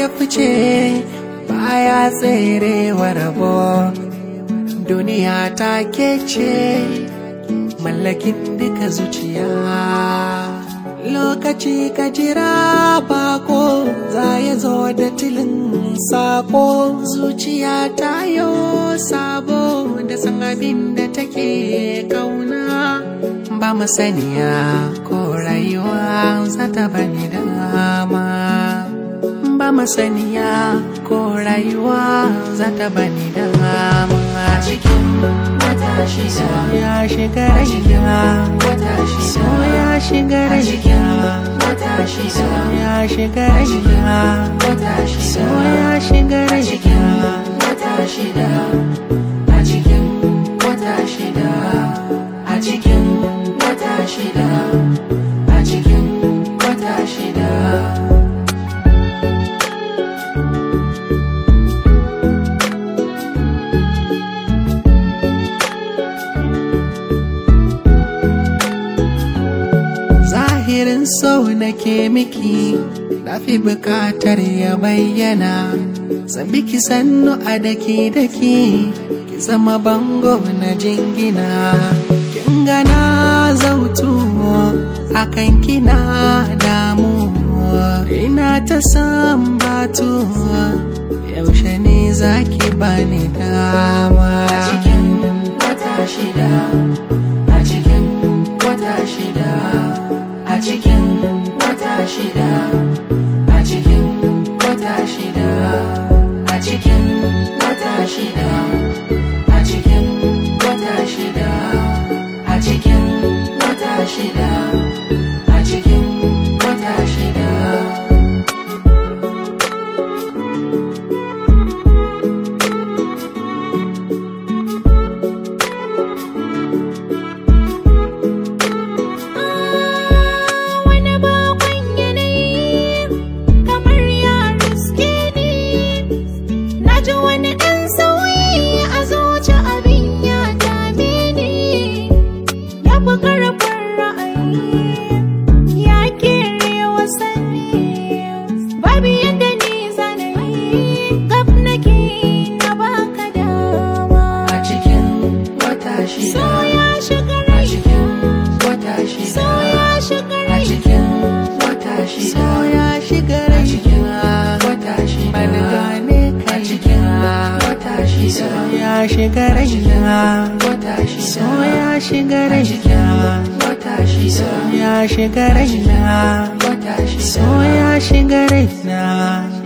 ya fice baya tserewa rabo. Duniya ta ce mallakin duka zuciya. Lokaci ka jira bako za ya zo da tilin sako. Zuciya ta yo sabo da san abin da take kauna. Ba masaniya ko rayuwa za ta bani dama. Ba masaniya ko rayuwa za ta bani dama. A cikin wata shida ya shiga raina, wata shida ya shiga raina, wata shida ya shiga raina, wata shida ya shiga raina, wata shida a cikin wata shida, a cikin wata shida, a cikin wata shida. Zahirin so nake miki, na fi bukatar ya bayyana. Zan biki sannu a daki-daki, ki zama bango na jingina. Kin gana zautu akan kina damu, ina ta san batu, yaushe ne zaki bani dama. A cikin wata shida, a cikin wata shida, a cikin wata shida, a cikin wata shida, a cikin wata shida, a cikin wata shida, a cikin wata shida, a cikin wata shida. Ya shiga raina, so ya shiga raina, so ya shiga raina, so ya shiga raina.